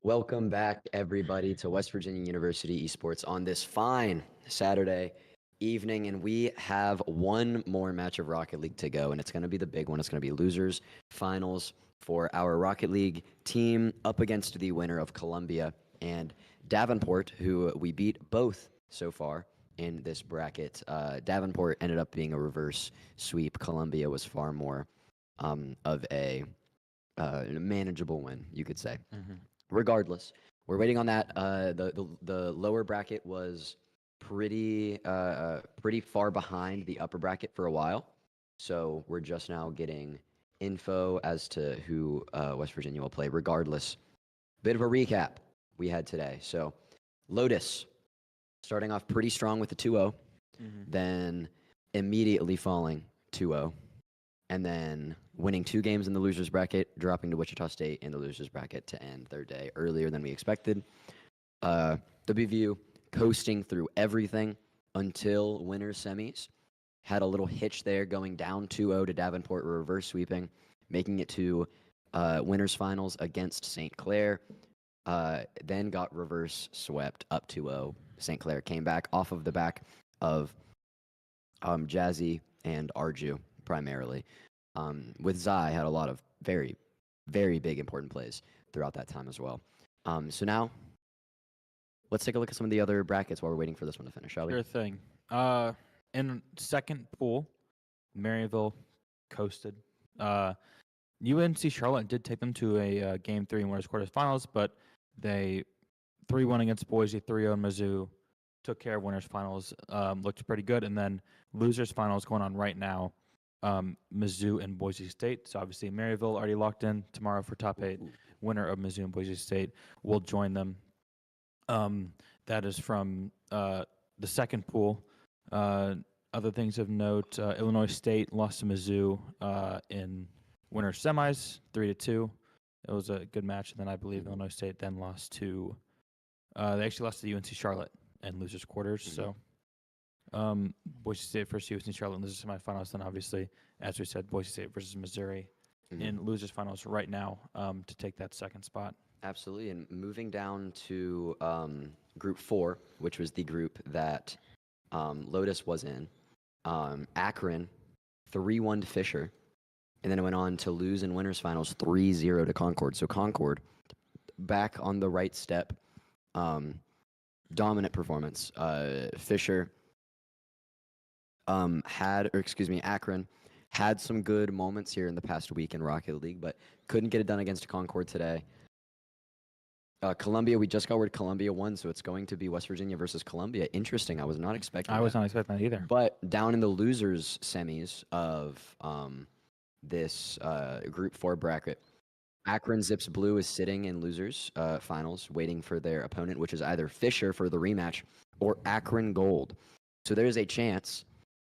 Welcome back, everybody, to West Virginia University Esports on this fine Saturday evening. And we have one more match of Rocket League to go, and it's going to be the big one. It's going to be losers finals for our Rocket League team up against the winner of Columbia and Davenport, who we beat both so far in this bracket. Davenport ended up being a reverse sweep. Columbia was far more of a manageable win, you could say. Regardless, we're waiting on that. The lower bracket was pretty far behind the upper bracket for a while, so we're just now getting info as to who West Virginia will play. Regardless, bit of a recap we had today. So Lotus starting off pretty strong with the 2-0, then immediately falling 2-0. And then winning 2 games in the losers bracket, dropping to Wichita State in the losers bracket to end their day earlier than we expected. WVU coasting through everything until winners semis. Had a little hitch there, going down 2-0 to Davenport, reverse sweeping, making it to winners finals against St. Clair. Then got reverse swept up 2-0. St. Clair came back off of the back of Jazzy and Arju primarily. With Zai had a lot of very, very big important plays throughout that time as well. So now, let's take a look at some of the other brackets while we're waiting for this one to finish, shall we? Sure thing. In second pool, Maryville coasted. UNC Charlotte did take them to a Game 3 in winners quarterfinals, but they 3-1 against Boise, 3-0 in Mizzou, took care of winners finals, looked pretty good, and then losers finals going on right now. Mizzou and Boise State. So obviously Maryville already locked in tomorrow for top 8. Winner of Mizzou and Boise State will join them. That is from the second pool. Other things of note, Illinois State lost to Mizzou in winner semis, 3-2. It was a good match. And then I believe Illinois State then lost to, they actually lost to UNC Charlotte in losers quarters. So Boise State versus UNC Charlotte in losers semifinals. Then obviously, as we said, Boise State versus Missouri in losers finals right now to take that second spot. Absolutely. And moving down to Group 4, which was the group that Lotus was in, Akron 3-1 to Fisher, and then it went on to lose in winners finals 3-0 to Concord. So Concord back on the right step, dominant performance. Fisher Akron had some good moments here in the past week in Rocket League, but couldn't get it done against Concord today. Columbia, we just got word Columbia won, so it's going to be West Virginia versus Columbia. Interesting. I was not expecting that. I was not expecting that either. But down in the losers semis of this Group 4 bracket, Akron Zips Blue is sitting in losers finals, waiting for their opponent, which is either Fisher for the rematch or Akron Gold. So there's a chance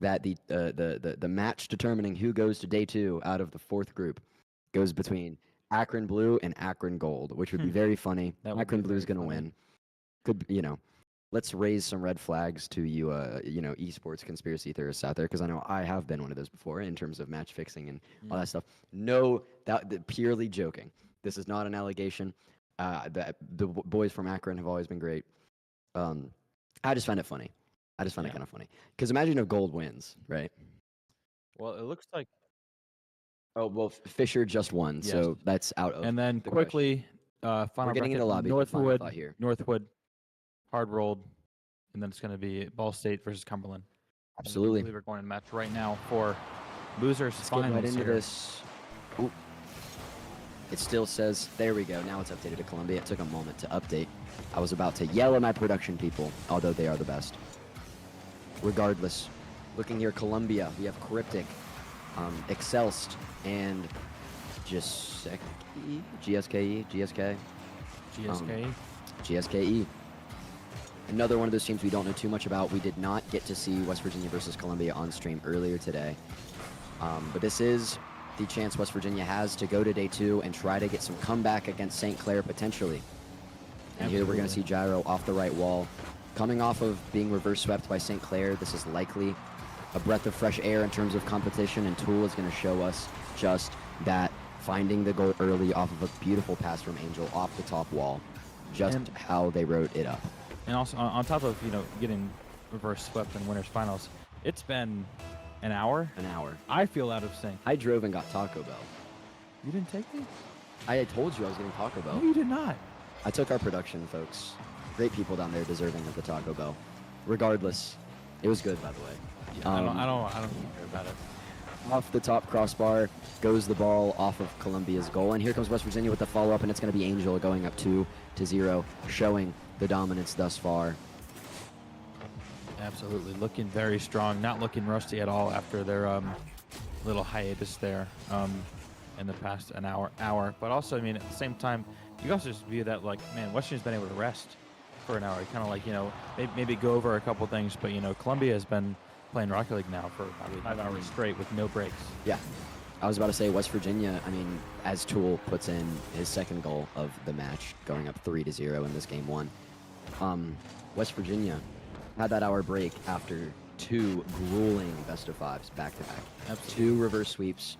that the match determining who goes to day 2 out of the 4th group goes between Akron Blue and Akron Gold, which would be very funny. Akron Blue is going to win. Could, let's raise some red flags to you, esports conspiracy theorists out there, because I know I have been one of those before in terms of match fixing and all that stuff. No, purely joking. This is not an allegation. The boys from Akron have always been great. I just find it funny. I just find it kind of funny. Because imagine if Gold wins, right? Well, it looks like... Oh, well, Fisher just won, so that's out of And then quickly, final We're getting into bracket, lobby. Northwood, hard rolled, and then it's going to be Ball State versus Cumberland. Absolutely. I believe we're going to match right now for losers finals. Get right into here. this. Ooh. It still says, there we go. Now it's updated to Columbia. It took a moment to update. I was about to yell at my production people, although they are the best. Regardless, looking here, Columbia, we have Cryptic, Excelst, and GSKE. Another one of those teams we don't know too much about. We did not get to see West Virginia versus Columbia on stream earlier today. But this is the chance West Virginia has to go to day 2 and try to get some comeback against St. Clair potentially. And here we're going to see Gyro off the right wall. Coming off of being reverse swept by St. Clair, this is likely a breath of fresh air in terms of competition, and Tool is going to show us just that, finding the goal early off of a beautiful pass from Angel off the top wall. just And- how they wrote it up. And also on top of getting reverse swept in winners finals, it's been an hour. An hour. I feel out of sync. I drove and got Taco Bell. You didn't take me? I had told you I was getting Taco Bell. No, you did not. I took our production folks. Great people down there deserving of the Taco Bell. Regardless, it was good, by the way. Yeah, I don't care about it. Off the top crossbar goes the ball off of Columbia's goal, and here comes West Virginia with the follow-up, and it's going to be Angel going up 2-0, showing the dominance thus far. Absolutely, looking very strong. Not looking rusty at all after their little hiatus there in the past an hour. But also, I mean, at the same time, you also just view that like, man, West Virginia's been able to rest for an hour. Kind of like maybe go over a couple things, but Columbia has been playing Rocket League now for probably 5 hours straight with no breaks. Yeah. I was about to say West Virginia, I mean, as Toole puts in his second goal of the match, going up 3-0 in this game 1. West Virginia had that hour break after 2 grueling best-of-5s back-to-back. Absolutely. 2 reverse sweeps,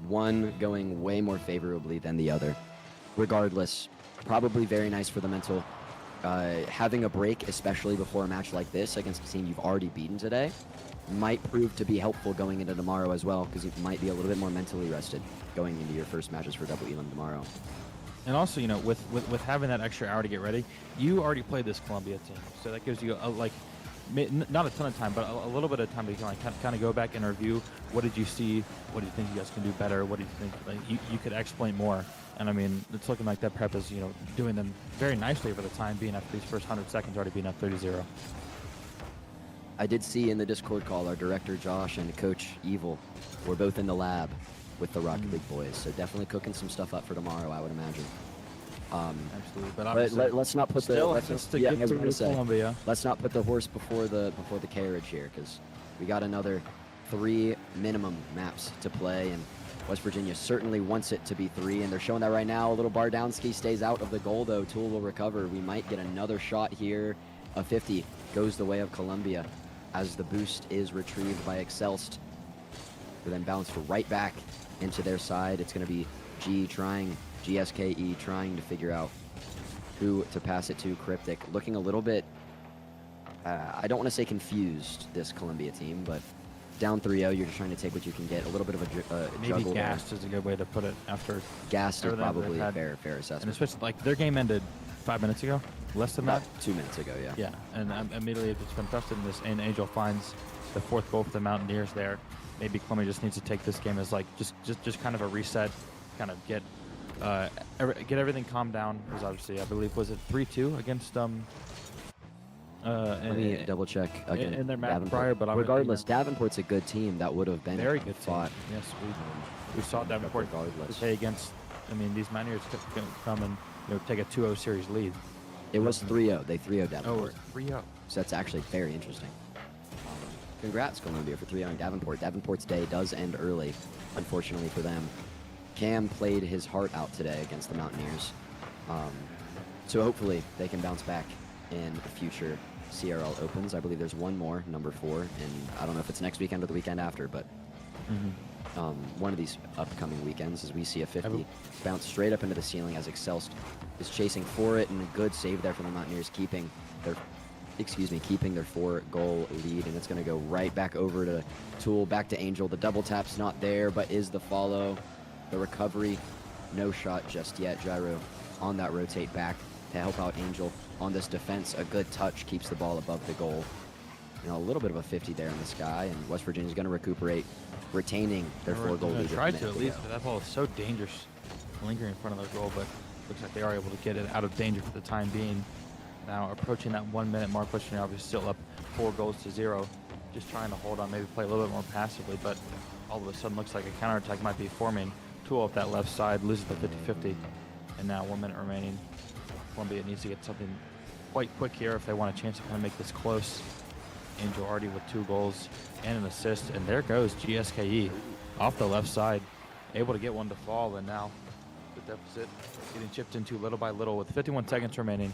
one going way more favorably than the other. Regardless, probably very nice for the mental. Having a break, especially before a match like this against a team you've already beaten today, might prove to be helpful going into tomorrow as well, because you might be a little bit more mentally rested going into your first matches for WVU tomorrow. And also, with having that extra hour to get ready, you already played this Columbia team, so that gives you not a ton of time, but a little bit of time to kind of go back and review. What did you see? What do you think you guys can do better? What do you think you could exploit more? And I mean, it's looking like that prep is doing them very nicely for the time being after these first 100 seconds already being up 30-0. I did see in the Discord call our director Josh and Coach Evil were both in the lab with the Rocket League boys, so definitely cooking some stuff up for tomorrow, I would imagine. Absolutely, but let's not put still the has to get through Columbia. Let's not put the horse before the carriage here, because we got another 3 minimum maps to play, and West Virginia certainly wants it to be 3, and they're showing that right now. A little Bardowski stays out of the goal, though. Toole will recover. We might get another shot here. A 50 goes the way of Columbia as the boost is retrieved by Excelst. But then bounced right back into their side. It's going to be GSKE trying to figure out who to pass it to. Cryptic looking a little bit, I don't want to say confused, this Columbia team, but down 3-0, you're just trying to take what you can get. A little bit of a Maybe juggle gassed is a good way to put it after. Gassed is everything that probably they've a had. fair assessment. And especially like their game ended 5 minutes ago, less than About that. 2 minutes ago, yeah. Yeah, and immediately it's been tested in this, and Angel finds the 4th goal for the Mountaineers there. Maybe Columbia just needs to take this game as like just kind of a reset, kind of get everything calmed down. Because obviously, I believe, was it 3-2 against Let me double check again. in their match Davenport. prior, but regardless, Davenport's a good team. That would have been very good fought. team. Yes, we saw Davenport regardless. play against. I mean, these Mountaineers could come and take a 2-0 series lead. It was 3-0. They 3-0 Davenport. Oh, 3-0. So that's actually very interesting. Congrats, Columbia, for 3-0 Davenport. Davenport's day does end early, unfortunately for them. Cam played his heart out today against the Mountaineers. So hopefully they can bounce back in future CRL Opens. I believe there's one more, number 4, and I don't know if it's next weekend or the weekend after, but one of these upcoming weekends as we see a 50 bounce straight up into the ceiling as Excelst is chasing for it, and a good save there from the Mountaineers, keeping their 4-goal lead, and it's going to go right back over to Toole, back to Angel. The double tap's not there, but is the follow. The recovery, no shot just yet. Gyro on that rotate back to help out Angel on this defense. A good touch keeps the ball above the goal. A little bit of a 50 there in the sky, and West Virginia's going to recuperate, retaining their 4-goal lead. Try to at least, but that ball is so dangerous, lingering in front of their goal, but looks like they are able to get it out of danger for the time being. Now approaching that 1 minute mark, West Virginia obviously still up 4-0, just trying to hold on, maybe play a little bit more passively, but all of a sudden looks like a counterattack might be forming. Toole up that left side, loses the 50-50, and now 1 minute remaining. Columbia needs to get something quite quick here if they want a chance to kind of make this close. Angel already with 2 goals and an assist, and there goes GSKE off the left side, able to get one to fall, and now the deficit getting chipped into little by little with 51 seconds remaining.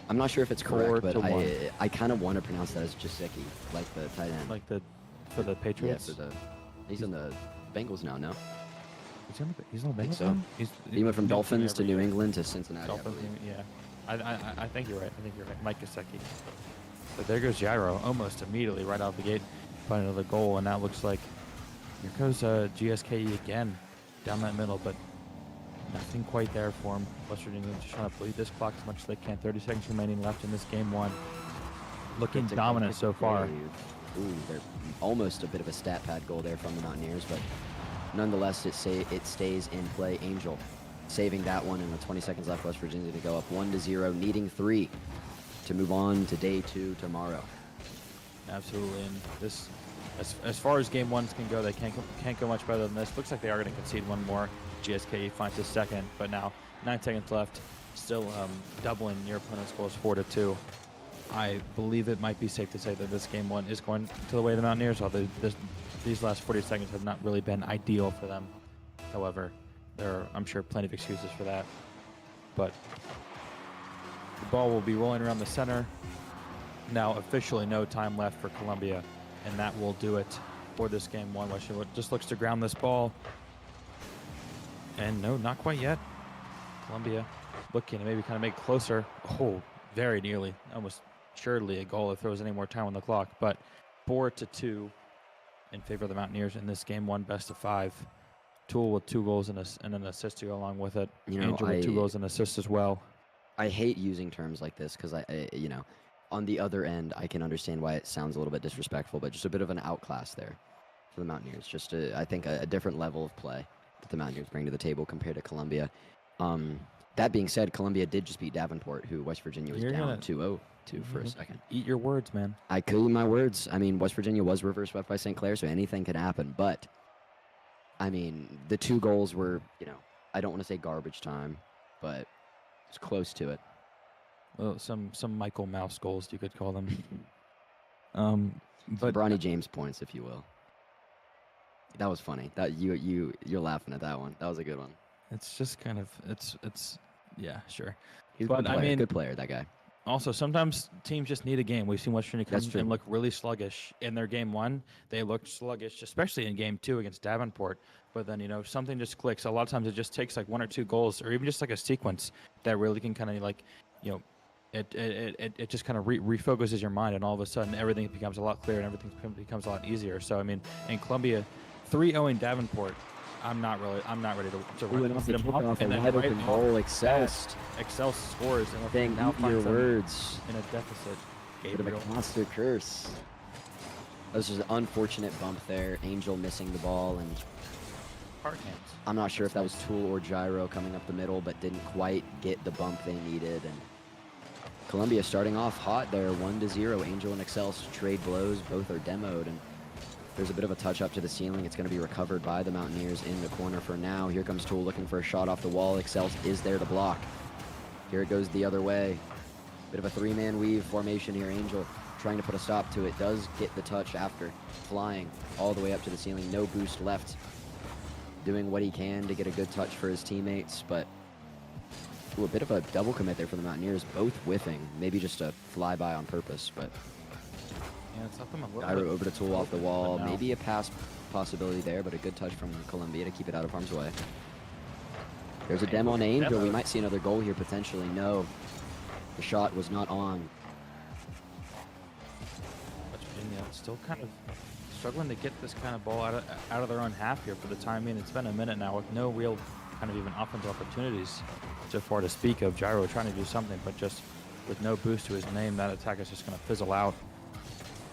I'm not sure if it's correct, but 4-1. I kind of want to pronounce that as Jaceki, like the tight end. Like for the Patriots? Yeah, he's in the Bengals now, no? He's on the Bengals so. now? He went from Dolphins to New England to Cincinnati. Dolphins, I believe. yeah. I think you're right. I think you're right. Mike Gesicki. But there goes Gyro almost immediately right out the gate. Find another goal, and that looks like here goes GSKE again down that middle, but nothing quite there for him. West Virginia just trying to bleed this clock as much as they can. 30 seconds remaining left in this game one. Looking dominant so far. Ooh, they're almost a bit of a stat pad goal there from the Mountaineers, but nonetheless, it stays in play. Angel saving that one, and with 20 seconds left, West Virginia to go up 1-0, needing 3 to move on to day 2 tomorrow. Absolutely, and this, as far as game ones can go, they can't go much better than this. Looks like they are going to concede one more. GSKE finds a second, but now 9 seconds left, still doubling your opponent's goals 4-2. I believe it might be safe to say that this game one is going to the way of the Mountaineers, although these last 40 seconds have not really been ideal for them. However, there are, I'm sure, plenty of excuses for that. But the ball will be rolling around the center. Now officially no time left for Columbia, and that will do it for this game one. Washington just looks to ground this ball. And no, not quite yet. Columbia looking to maybe kind of make it closer. Oh, very nearly. Almost surely a goal if there was any more time on the clock. But 4-2 in favor of the Mountaineers in this game one, best of 5. Toole with 2 goals and an assist to go along with it. Angel with 2 goals and assists as well. I hate using terms like this because on the other end, I can understand why it sounds a little bit disrespectful, but just a bit of an outclass there for the Mountaineers. Just, I think, a different level of play that the Mountaineers bring to the table compared to Columbia. That being said, Columbia did just beat Davenport, who West Virginia was down 2-0 to for a second. Eat your words, man. I could eat my words. I mean, West Virginia was reverse swept by St. Clair, so anything could happen. But, I mean, the 2 goals were, I don't want to say garbage time, but it's close to it. Well, some Michael Mouse goals, you could call them. But Bronny James points, if you will. That was funny. That you're laughing at that one. That was a good one. It's just kind of it's yeah, sure. He's a good player, good player, that guy. Also, sometimes teams just need a game. We've seen West Virginia come and look really sluggish in their game one. They looked sluggish, especially in game 2 against Davenport. But then, something just clicks. A lot of times it just takes like 1 or 2 goals or even just like a sequence that really can kind of it just kind of refocuses your mind, and all of a sudden everything becomes a lot clearer and everything becomes a lot easier. So, I mean, in Columbia, 3-0 in Davenport, I'm not ready to run them off. And then wide open goal, Excel scores, and now finds your words in a deficit. Bit of a monster curse. This was an unfortunate bump there. Angel missing the ball, and hard hands. I'm not sure if that was Toole or Gyro coming up the middle, but didn't quite get the bump they needed. And Columbia starting off hot there, 1-0. Angel and Excel trade blows. Both are demoed, and there's a bit of a touch up to the ceiling. It's going to be recovered by the Mountaineers in the corner for now. Here comes Toole looking for a shot off the wall. Excel is there to block. Here it goes the other way. Bit of a 3-man weave formation here. Angel trying to put a stop to it. Does get the touch after flying all the way up to the ceiling. No boost left. Doing what he can to get a good touch for his teammates, but a bit of a double commit there for the Mountaineers. Both whiffing. Maybe just a flyby on purpose, but yeah, it's up them a little Gyro bit. over to Toole off the wall. Maybe a pass possibility there, but a good touch from Columbia to keep it out of harm's way. There's a demo on Angel. We might see another goal here potentially. No, the shot was not on. West Virginia still kind of struggling to get this kind of ball out of their own half here for the time being. It's been a minute now with no real kind of even offensive opportunities so far to speak of. Gyro trying to do something, but just with no boost to his name, that attack is just going to fizzle out.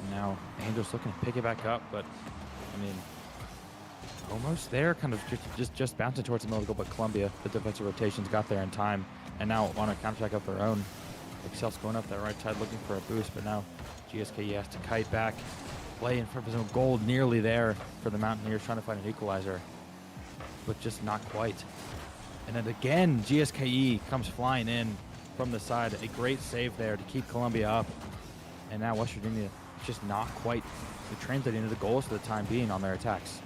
And now Angel's looking to pick it back up, but I mean, almost there, kind of just bouncing towards the middle of the goal, but Columbia, the defensive rotations got there in time, and now on a counterattack of their own. Excel's going up that right side looking for a boost, but now GSKE has to kite back, play in front of his own goal, nearly there for the Mountaineers, trying to find an equalizer, but just not quite. And then again, GSKE comes flying in from the side. A great save there to keep Columbia up. And now West Virginia just not quite translating into the goals for the time being on their attacks.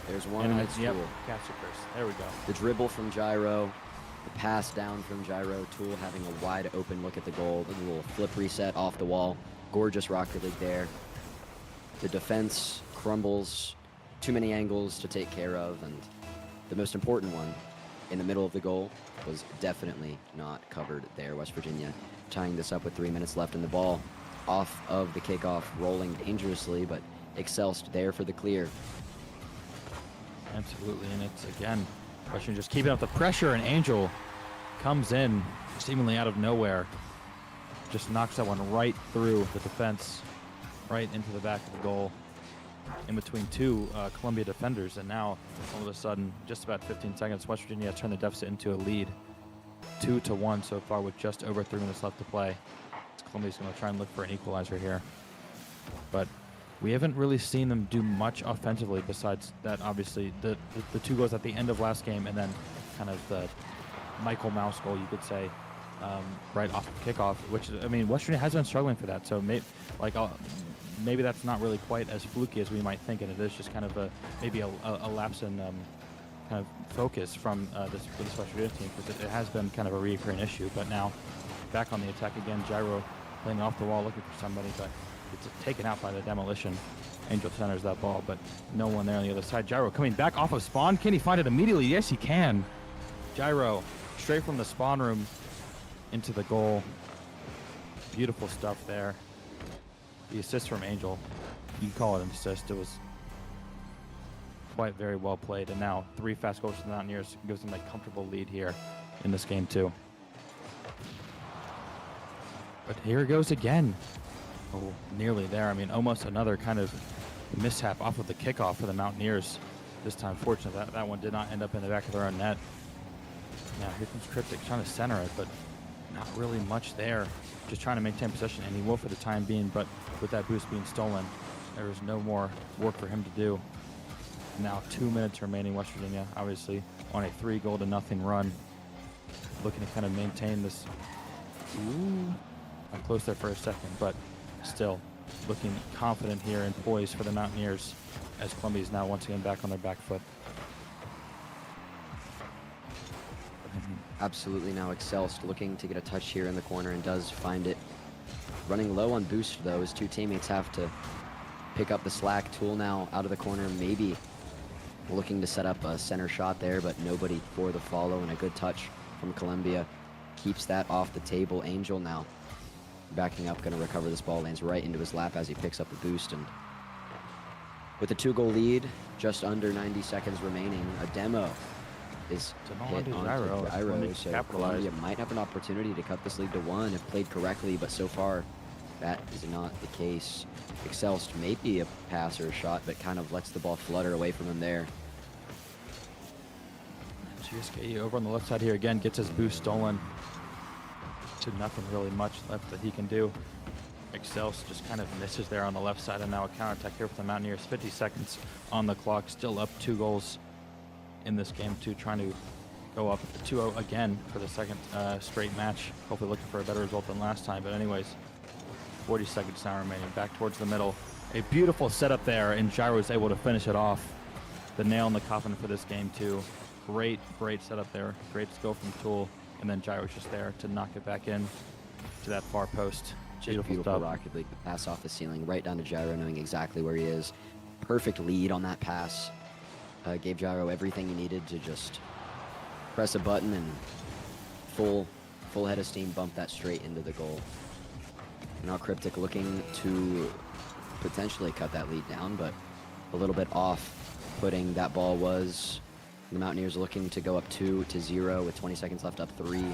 There's one, and it's Toole. Catch it first. There we go. The dribble from Gyro, the pass down from Gyro. Toole having a wide open look at the goal. A little flip reset off the wall. Gorgeous Rocket League there. The defense crumbles. Too many angles to take care of, and the most important one, in the middle of the goal was definitely not covered there. West Virginia tying this up with 3 minutes left in the ball. Off of the kickoff, rolling dangerously, but Excelst there for the clear. Absolutely, and it's, again, Western just keeping up the pressure, and Angel comes in seemingly out of nowhere. Just knocks that one right through the defense, right into the back of the goal, in between two Columbia defenders. And now, all of a sudden, just about 15 seconds, West Virginia has turned the deficit into a lead. 2-1 so far with just over 3 minutes left to play. Columbia's going to try and look for an equalizer here. But we haven't really seen them do much offensively besides that, obviously, the 2 goals at the end of last game, and then kind of the Michael Mouse goal, you could say, right off the kickoff, which, I mean, West Virginia has been struggling for that. So maybe that's not really quite as fluky as we might think, and it is just kind of maybe a lapse in kind of focus from this West Virginia team, because it has been kind of a recurring issue. But now back on the attack again, Gyro playing off the wall, looking for somebody, but it's taken out by the demolition. Angel centers that ball, but no one there on the other side. Gyro coming back off of spawn. Can he find it immediately? Yes, he can. Gyro straight from the spawn room into the goal. Beautiful stuff there. The assist from Angel, you can call it an assist. It was quite very well played. And now 3 fast goals to the Mountaineers gives them a comfortable lead here in this game too. But here it goes again. Oh, nearly there. I mean, almost another kind of mishap off of the kickoff for the Mountaineers. This time, fortunately, that one did not end up in the back of their own net. Now, here comes Cryptic trying to center it, but not really much there. Just trying to maintain possession, and he will for the time being, but with that boost being stolen, there is no more work for him to do. Now 2 minutes remaining. West Virginia, obviously, on a 3-0-0 run. Looking to kind of maintain this. Ooh. I'm close there for a second, but still looking confident here and poised for the Mountaineers, as Columbia is now once again back on their back foot. Absolutely. Now Excelst looking to get a touch here in the corner and does find it. Running low on boost, though, his 2 teammates have to pick up the slack. Tool now out of the corner, maybe looking to set up a center shot there, but nobody for the follow, and a good touch from Columbia keeps that off the table. Angel now backing up, going to recover this ball, lands right into his lap as he picks up the boost. And with a 2-goal lead, just under 90 seconds remaining, a demo is hit onto Gyro, so Columbia might have an opportunity to cut this lead to 1 if played correctly, but so far that is not the case. Excelst may be a pass or a shot, but kind of lets the ball flutter away from him there. GSKE over on the left side here again, gets his boost stolen. To nothing really much left that he can do. Excelst just kind of misses there on the left side, and now a counterattack here for the Mountaineers. 50 seconds on the clock, still up 2 goals in this game too, trying to go up 2-0 again for the second straight match. Hopefully looking for a better result than last time, but anyways, 40 seconds now remaining. Back towards the middle. A beautiful setup there, and Gyro is able to finish it off. The nail in the coffin for this game too. Great setup there. Great skill from Tool. And then Gyro's just there to knock it back in to that far post. Beautiful Rocket League pass off the ceiling right down to Gyro, knowing exactly where he is. Perfect lead on that pass. Gave Gyro everything he needed to just press a button and full head of steam bump that straight into the goal. Now Cryptic looking to potentially cut that lead down, but a little bit off putting that ball was. The Mountaineers looking to go up 2-0 with 20 seconds left, up 3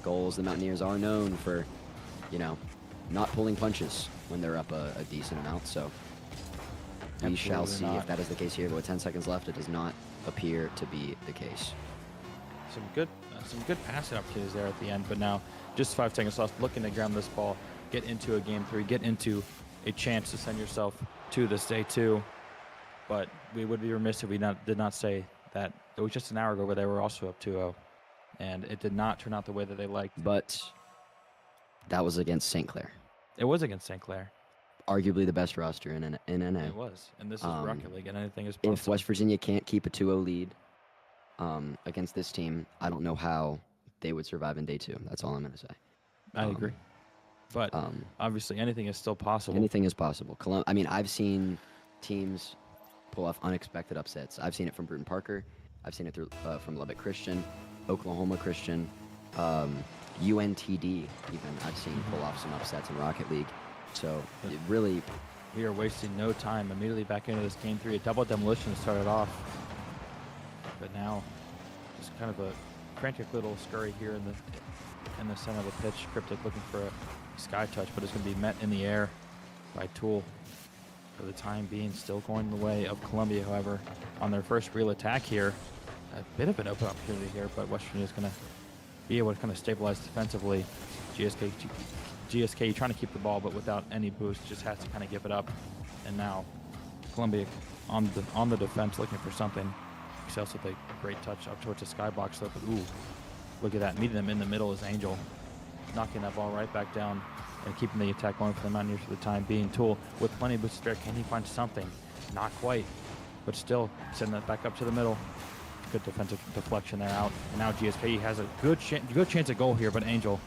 goals. The Mountaineers are known for, not pulling punches when they're up a decent amount. So we shall see if that is the case here. But with 10 seconds left, it does not appear to be the case. Some good passing opportunities there at the end, but now just 5 seconds left. Looking to ground this ball, get into a game 3, get into a chance to send yourself to this day 2. But we would be remiss if we did not say that it was just an hour ago where they were also up 2-0, and it did not turn out the way that they liked. But that was against St. Clair. It was against St. Clair. Arguably the best roster in NA. It was, and this is Rocket League, and anything is possible. If West Virginia can't keep a 2-0 lead against this team, I don't know how they would survive in day 2. That's all I'm going to say. I agree. But obviously anything is still possible. Anything is possible. I mean, I've seen teams pull off unexpected upsets. I've seen it from Bruton Parker. I've seen it from Lubbock Christian. Oklahoma Christian, UNTD even I've seen pull off some upsets in Rocket League. So it really, We are wasting no time. Immediately back into this game 3. A double demolition started off. But now, just kind of a frantic little scurry here in the center of the pitch. Cryptic looking for a sky touch, but it's going to be met in the air by Tool. For the time being, still going the way of Columbia, however, on their first real attack here. A bit of an open opportunity here, but West Virginia is going to be able to kind of stabilize defensively. GSK trying to keep the ball, but without any boost, just has to kind of give it up. And now Columbia on the defense looking for something. Excels with a great touch up towards the skybox though, but ooh, look at that. Meeting them in the middle is Angel, knocking that ball right back down and keeping the attack going for the Mountaineers for the time being. Tool with plenty of boosts there. Can he find something? Not quite, but still sending that back up to the middle. Good defensive deflection there out. And now GSK has a good chance at goal here, but Angel,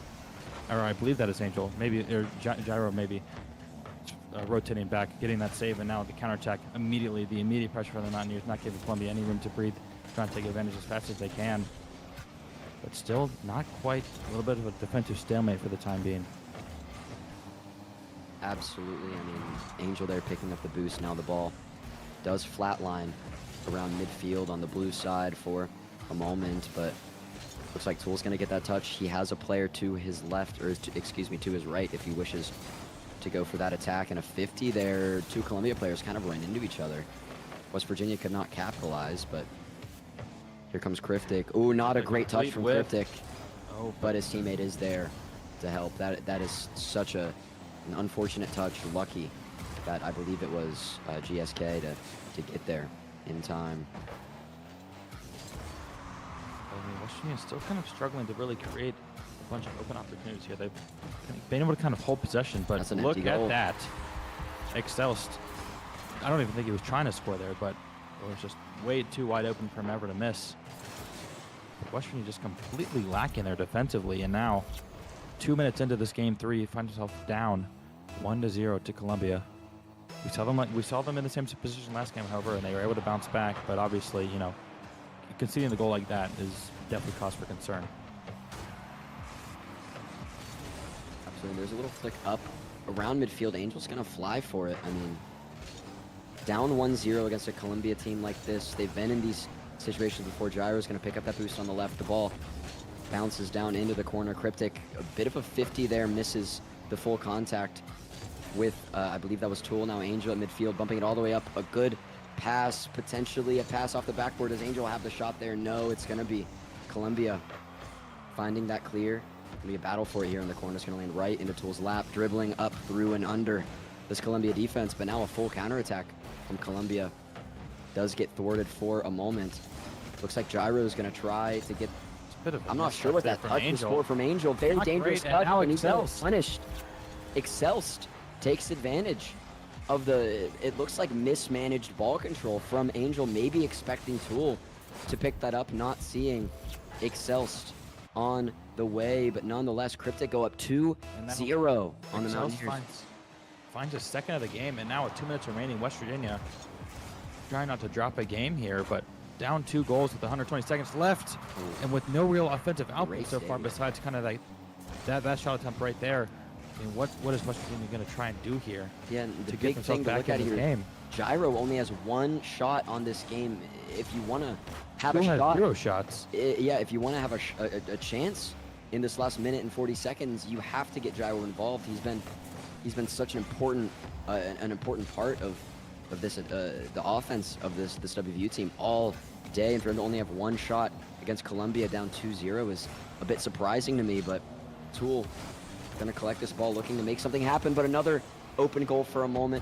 or I believe that is Angel, maybe, or Gyro maybe, rotating back, getting that save, and now the counterattack immediately. The immediate pressure from the Mountaineers, not giving Columbia any room to breathe, trying to take advantage as fast as they can. But still not quite, a little bit of a defensive stalemate for the time being. absolutely. I mean, Angel there picking up the boost. Now the ball does flatline around midfield on the blue side for a moment, but looks like Tool's going to get that touch. He has a player to his left, or excuse me, to his right if he wishes to go for that attack. And a 50 there. Two Columbia players kind of ran into each other. West Virginia could not capitalize, but here comes Cryptic. Ooh, not a great touch from Cryptic, but his teammate is there to help. That is such an unfortunate touch. Lucky that I believe it was GSK to get there in time. West Virginia is still kind of struggling to really create a bunch of open opportunities here. They've been able to kind of hold possession, but look at that. Excelst, I don't even think he was trying to score there, but it was just way too wide open for him ever to miss. But West Virginia just completely lacking there defensively, and now 2 minutes into this game 3, finds himself down 1-0 to Columbia. We saw them in the same position last game, however, and they were able to bounce back. But obviously, you know, conceding the goal like that is definitely cause for concern. Absolutely. There's a little flick up around midfield. Angel's going to fly for it. I mean, down 1-0 against a Columbia team like this. They've been in these situations before. Gyro's going to pick up that boost on the left. The ball bounces down into the corner. Cryptic, a bit of a 50 there, misses the full contact with, I believe that was Tool. Now Angel at midfield, bumping it all the way up. A good pass, potentially a pass off the backboard. Does Angel have the shot there? No, it's going to be Columbia finding that clear. Going to be a battle for it here in the corner. It's going to land right into Tool's lap, dribbling up through and under this Columbia defense. But now a full counterattack from Columbia does get thwarted for a moment. Looks like Gyro is going to try to get... I'm not sure what that touch was for from Angel. Very dangerous touch, and he's punished. Excelst takes advantage of the, it looks like mismanaged ball control from Angel, maybe expecting Tool to pick that up, not seeing Excelst on the way, but nonetheless, Cryptic go up 2-0 on the Mountaineers. Finds a second of the game, and now with 2 minutes remaining, West Virginia trying not to drop a game here, but down 2 goals with 120 seconds left, and with no real offensive output so far besides kind of that shot attempt right there. I mean, what is West Virginia going to try and do here? Yeah, and the big thing to look at here, game? Gyro only has 1 shot on this game. If you want to have a shot, 0 shots. Yeah, if you want to have a chance in this last minute and 40 seconds, you have to get Gyro involved. He's been such an important part of this the offense of this WVU team all day, and for him to only have 1 shot against Columbia down 2-0 is a bit surprising to me. But Tool gonna collect this ball, looking to make something happen, but another open goal for a moment.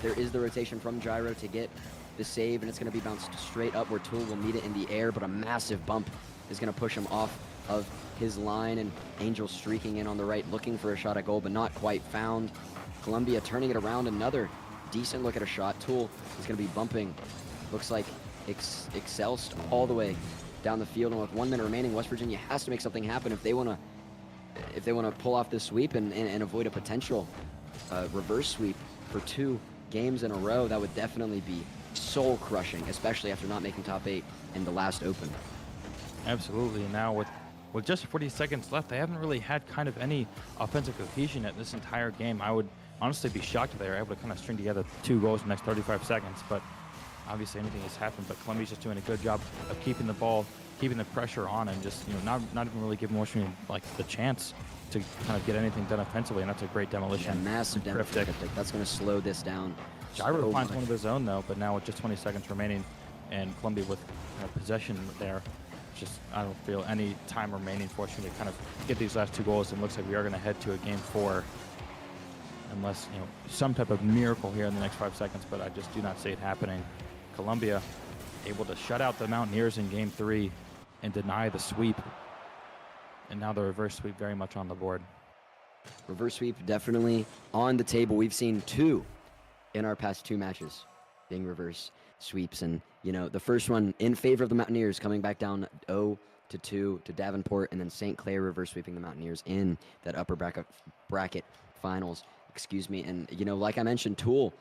There is the rotation from Gyro to get the save, and it's gonna be bounced straight up where Tool will meet it in the air, but a massive bump is gonna push him off of his line, and Angel streaking in on the right, looking for a shot at goal, but not quite found. Columbia turning it around, another decent look at a shot. Tool is gonna be bumping, looks like Excelst all the way down the field, and with 1 minute remaining, West Virginia has to make something happen if they want to pull off this sweep and avoid a potential reverse sweep for 2 games in a row. That would definitely be soul crushing, especially after not making top 8 in the last open. Absolutely. And now with just 40 seconds left, they haven't really had kind of any offensive cohesion at this entire game. I would honestly be shocked if they were able to kind of string together 2 goals in the next 35 seconds. But obviously anything has happened. But Columbia's just doing a good job of keeping the ball, keeping the pressure on, and just not even really giving Washington like the chance to kind of get anything done offensively. And that's a great demolition. Yeah, massive demolition. That's going to slow this down. Gyro finds one of his own though, but now with just 20 seconds remaining, and Columbia with possession there. Just I don't feel any time remaining for Washington to kind of get these last 2 goals, and looks like we are going to head to a game 4 unless some type of miracle here in the next 5 seconds, but I just do not see it happening. Columbia able to shut out the Mountaineers in game 3 and deny the sweep, and now the reverse sweep very much on the board. Reverse sweep definitely on the table. We've seen 2 in our past 2 matches being reverse sweeps, and the first one in favor of the Mountaineers, coming back down 0-2 to Davenport, and then St. Clair reverse sweeping the Mountaineers in that upper bracket finals. And like I mentioned, Tool,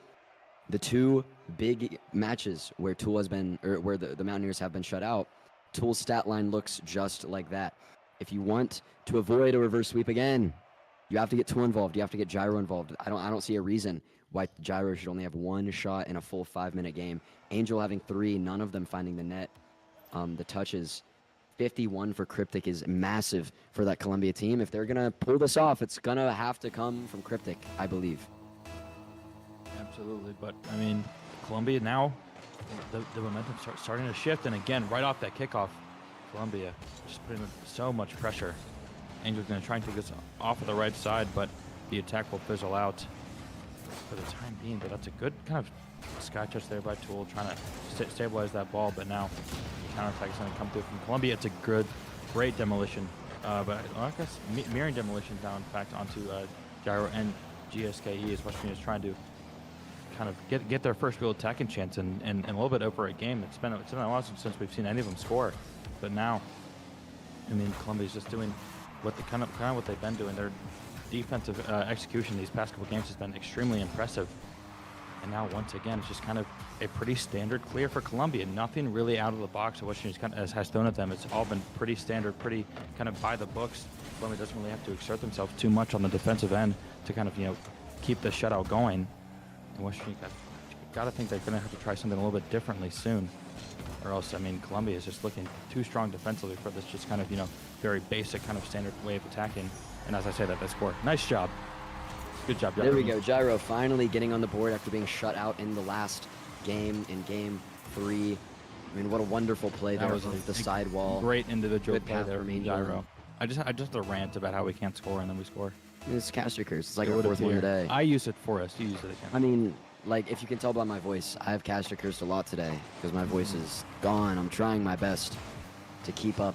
the 2 big matches where Tool has been, or where the Mountaineers have been shut out, Tool's stat line looks just like that. If you want to avoid a reverse sweep again, you have to get Tool involved. You have to get Gyro involved. I don't see a reason why Gyro should only have 1 shot in a full 5-minute game. Angel having 3, none of them finding the net. The touches, 51 for Cryptic is massive for that Columbia team. If they're going to pull this off, it's going to have to come from Cryptic, I believe. Absolutely, but I mean, Columbia now, the momentum starting to shift, and again, right off that kickoff, Columbia just putting so much pressure. Angel's going to try and take this off of the right side, but the attack will fizzle out for the time being. But that's a good kind of sky touch there by Tool, trying to stabilize that ball. But now the counterattack is going to come through from Columbia. It's a great demolition. But I guess mirroring demolition down, in fact, onto Gyro and GSKE is West Virginia is trying to kind of get their first real attacking chance in a little bit over a game. It's been a while since we've seen any of them score. But now, I mean, Columbia's just doing what what they've been doing. Their defensive execution these past couple games has been extremely impressive. And now, once again, it's just kind of a pretty standard clear for Columbia. Nothing really out of the box of what she has thrown at them. It's all been pretty standard, pretty kind of by the books. Columbia doesn't really have to exert themselves too much on the defensive end to kind of, keep the shutout going. And Washington got to think they're going to have to try something a little bit differently soon. Or else, I mean, Columbia is just looking too strong defensively for this just kind of, very basic kind of standard way of attacking. And as I say that, they score. Nice job. Good job, Gyro. There we go. Gyro finally getting on the board after being shut out in the last game, in game 3. I mean, what a wonderful play there off the sidewall. Great individual Good play there from Gyro. I just have a rant about how we can't score and then we score. It's caster curse. It's like our 4th one today. I use it for us. You use it again. I mean, like, if you can tell by my voice, I have caster cursed a lot today because my voice is gone. I'm trying my best to keep up,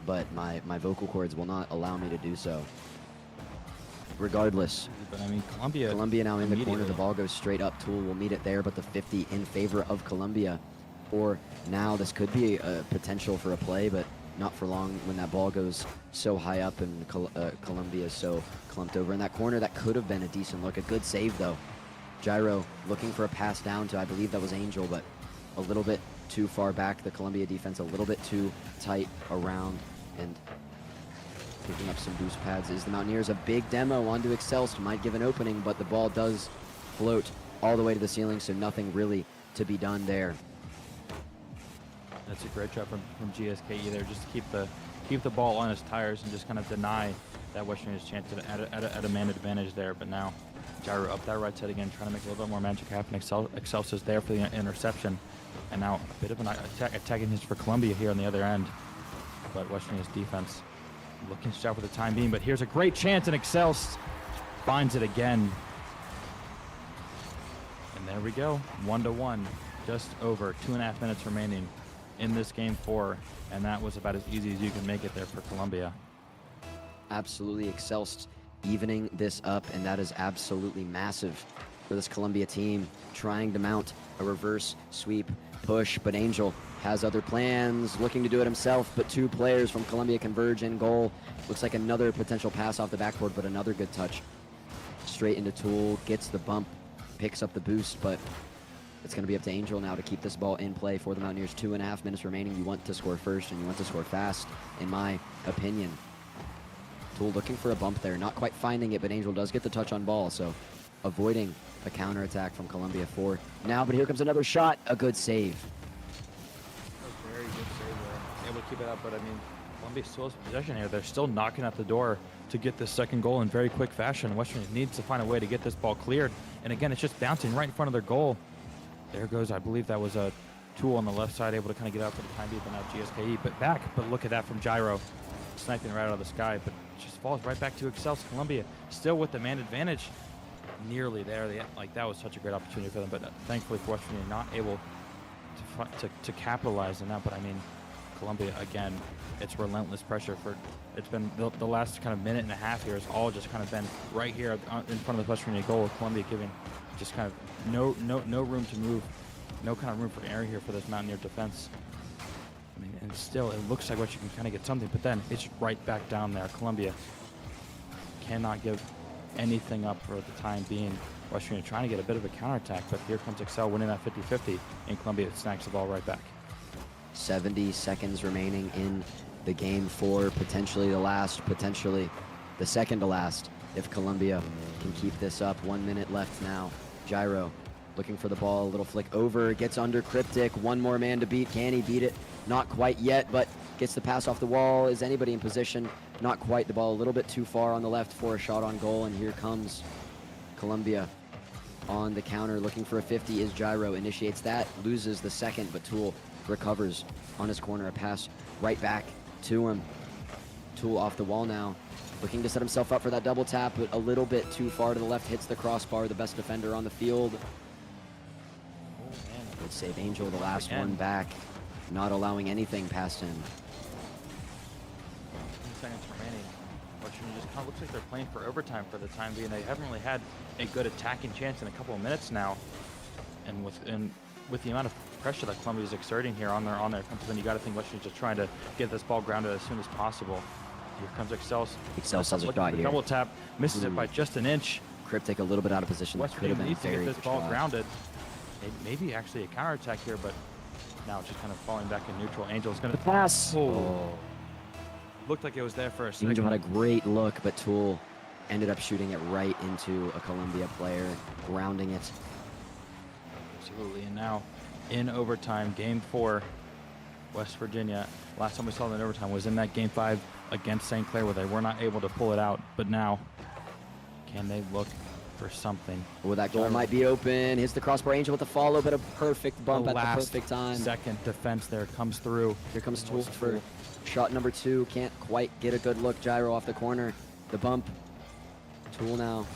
but my vocal cords will not allow me to do so. Regardless. But I mean, Columbia now in the corner. The ball goes straight up. Tool will meet it there, but the 50 in favor of Columbia. For now, this could be a potential for a play, but not for long when that ball goes so high up and Columbia is so clumped over in that corner. That could have been a decent look. A good save, though. Gyro looking for a pass down to, I believe that was Angel, but a little bit too far back. The Columbia defense a little bit too tight around, and picking up some boost pads is the Mountaineers. A big demo onto Excelst might give an opening, but the ball does float all the way to the ceiling, so nothing really to be done there. That's a great job from GSKE there, just to keep the ball on his tires and just kind of deny that West Virginia's chance at a man advantage there. But now Gyro up that right side again, trying to make a little bit more magic happen. Excelst is there for the interception, and now a bit of an attacking hitch for Columbia here on the other end. But West Virginia's defense looking sharp for the time being, but here's a great chance, and Excelst finds it again. And there we go, 1-1, just over 2.5 minutes remaining in this game 4, and that was about as easy as you can make it there for Columbia. Absolutely, Excelst evening this up, and that is absolutely massive for this Columbia team, trying to mount a reverse sweep push, but Angel has other plans, looking to do it himself, but 2 players from Columbia converge in goal. Looks like another potential pass off the backboard, but another good touch. Straight into Tool, gets the bump, picks up the boost, but It's going to be up to Angel now to keep this ball in play for the Mountaineers. 2.5 minutes remaining. You want to score first, and you want to score fast, in my opinion. Tool looking for a bump there. Not quite finding it, but Angel does get the touch on ball, so avoiding a counterattack from Columbia for now. But here comes another shot. A good save. A very good save there. Able to keep it up, but I mean, Columbia still has possession here. They're still knocking at the door to get this second goal in very quick fashion. Western needs to find a way to get this ball cleared. And again, it's just bouncing right in front of their goal. There goes, I believe that was a Tool on the left side, able to kind of get out for the time being, but now GSKE. But back, but look at that from Gyro. Sniping right out of the sky, but just falls right back to Excel's Columbia. Still with the man advantage. Nearly there. That was such a great opportunity for them, but thankfully for Western Union, not able to capitalize on that. But I mean, Columbia, again, it's relentless pressure for, it's been the last kind of minute and a half here has all just kind of been right here in front of the Western Union goal, with Columbia giving just kind of no room to move, no kind of room for error here for this Mountaineer defense. I mean, and still, it looks like what you can kind of get something, but then it's right back down there. Columbia cannot give anything up for the time being. Western Union trying to get a bit of a counterattack, but here comes Excel winning that 50-50, and Columbia snacks the ball right back. 70 seconds remaining in the game for potentially the last, potentially the second to last, if Columbia can keep this up. 1 minute left now. Gyro looking for the ball, a little flick over, gets under Cryptic. One more man to beat. Can he beat it? Not quite yet, but gets the pass off the wall. Is anybody in position? Not quite. The ball a little bit too far on the left for a shot on goal, and here comes Columbia on the counter. Looking for a 50 is Gyro. Initiates that, loses the second, but Tool recovers on his corner. A pass right back to him. Tool off the wall now. Looking to set himself up for that double tap, but a little bit too far to the left. Hits the crossbar, the best defender on the field. Oh, man. Good save. Angel, the last one back. Not allowing anything past him. 10 seconds remaining. Western just kind of looks like they're playing for overtime for the time being. They haven't really had a good attacking chance in a couple of minutes now. And with the amount of pressure that Columbia is exerting here on their offensive, you got to think Western just trying to get this ball grounded as soon as possible. Here comes Excel. Excel has a shot here. Double tap, misses it by just an inch. Cryptic a little bit out of position. Western Union needs to get this ball grounded. Maybe actually a counterattack here, but now it's just kind of falling back in neutral. Angel's going to pass. Oh. Looked like it was there for a second. Angel had a great look, but Tool ended up shooting it right into a Columbia player, grounding it. Absolutely, and now in overtime, Game 4, West Virginia. Last time we saw them in overtime was in that Game 5 against St. Clair, where they were not able to pull it out. But now, can they look for something? Oh, that goal might be open. Hits the crossbar. Angel with the follow, but a perfect bump at the perfect time. Second defense there comes through. Here comes Tool for shot number 2. Can't quite get a good look. Gyro off the corner. The bump. Tool now.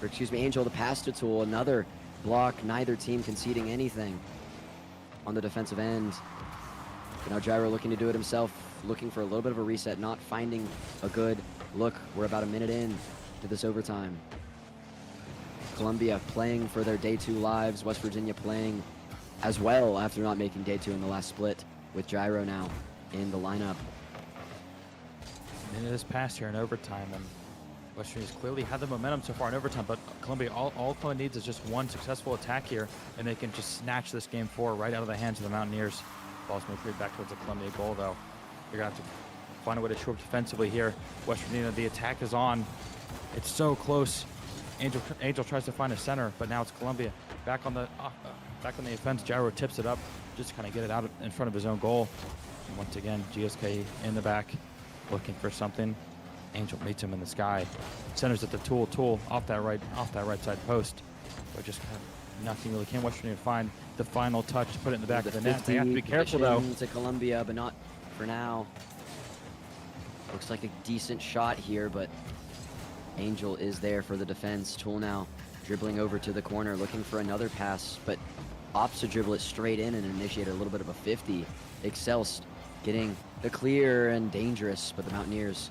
Or excuse me, Angel, the pass to Tool. Another block. Neither team conceding anything on the defensive end. But now Gyro looking to do it himself. Looking for a little bit of a reset. Not finding a good look. We're about a minute in to this overtime. Columbia playing for their day 2 lives. West Virginia playing as well after not making day 2 in the last split, with Gyro now in the lineup. Minute has passed here in overtime, and West Virginia's clearly had the momentum so far in overtime, but Columbia, all Columbia needs is just one successful attack here, and they can just snatch this Game 4 right out of the hands of the Mountaineers. Ball's moved right back towards the Columbia goal, though. You're going to have to find a way to show up defensively here. West Virginia, the attack is on. It's so close. Angel tries to find a center, but now it's Columbia back on the offense. Gyro tips it up, just to kind of get it out in front of his own goal. And once again, GSK in the back, looking for something. Angel meets him in the sky, centers at the Tool off that right side post. But just kind of nothing really can West Virginia find the final touch to put it in the back of the net. They have to be careful though. To Columbia, but not for now. Looks like a decent shot here, but Angel is there for the defense. Tool now dribbling over to the corner, looking for another pass, but opts to dribble it straight in and initiate a little bit of a 50. Excelst getting the clear and dangerous, but the Mountaineers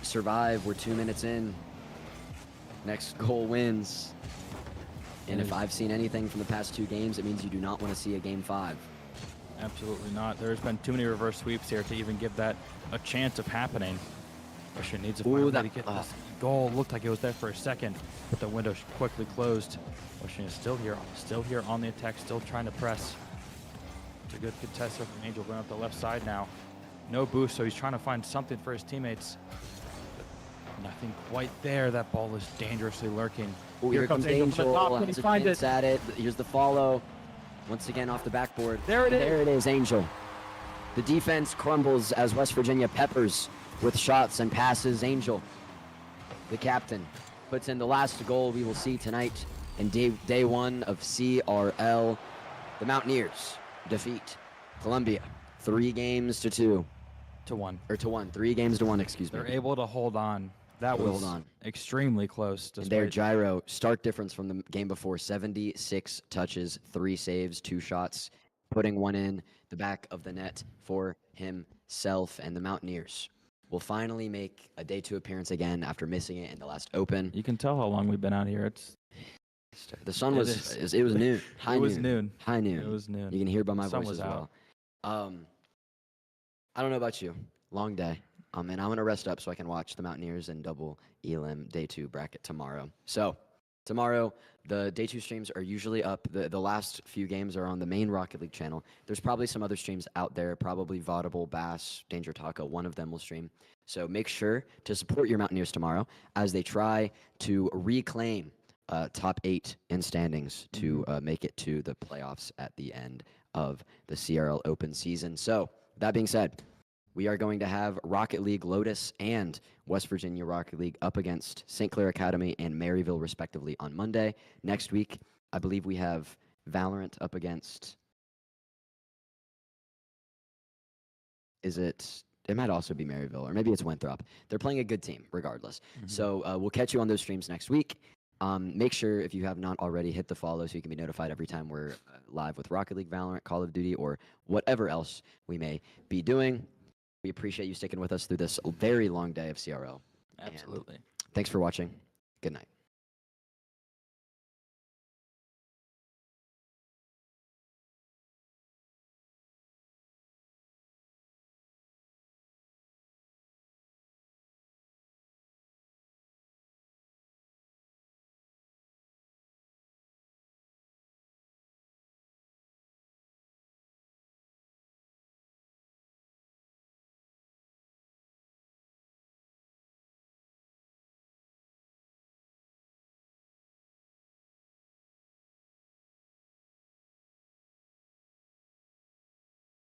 survive. We're 2 minutes in. Next goal wins. And if I've seen anything from the past 2 games, it means you do not want to see a Game 5. Absolutely not. There's been too many reverse sweeps here to even give that a chance of happening. Western needs to find a way to get this. goal looked like it was there for a second, but the window quickly closed. West Virginia still here on the attack, still trying to press. It's a good contest there from Angel going up the left side now. No boost, so he's trying to find something for his teammates. But nothing quite there. That ball is dangerously lurking. Ooh, here comes Angel from the top. Can he Has a find chance it? at it. Here's the follow. Once again off the backboard. There it is. There it is, Angel. The defense crumbles as West Virginia peppers with shots and passes. Angel, the captain, puts in the last goal we will see tonight in day one of CRL. The Mountaineers defeat Columbia 3-2 To 1. or to 1. 3-1, excuse me. They're able to hold on. That Able to was hold on. extremely close. And their Despite gyro, stark difference from the game before, 76 touches, 3 saves, 2 shots, putting one in the back of the net for himself. And the Mountaineers will finally make a day 2 appearance again after missing it in the last Open. you can tell how long we've been out here. The sun It was, is. it was noon. High It was noon. noon. High noon. It was noon. You can hear by my The sun voice was as out. well. I don't know about you. Long day. And I want to rest up so I can watch the Mountaineers and double Elam day 2 bracket tomorrow. So tomorrow, the day 2 streams are usually up. The last few games are on the main Rocket League channel. There's probably some other streams out there, probably Vaudable, Bass, Danger Taco. One of them will stream. So make sure to support your Mountaineers tomorrow as they try to reclaim top 8 in standings to make it to the playoffs at the end of the CRL Open season. So that being said, we are going to have Rocket League Lotus and West Virginia Rocket League up against St. Clair Academy and Maryville, respectively, on Monday. Next week, I believe we have Valorant up against... It might also be Maryville, or maybe it's Winthrop. They're playing a good team, regardless. So we'll catch you on those streams next week. Make sure, if you have not already, hit the follow so you can be notified every time we're live with Rocket League, Valorant, Call of Duty, or whatever else we may be doing. We appreciate you sticking with us through this very long day of CRL. Absolutely. Thanks for watching. Good night.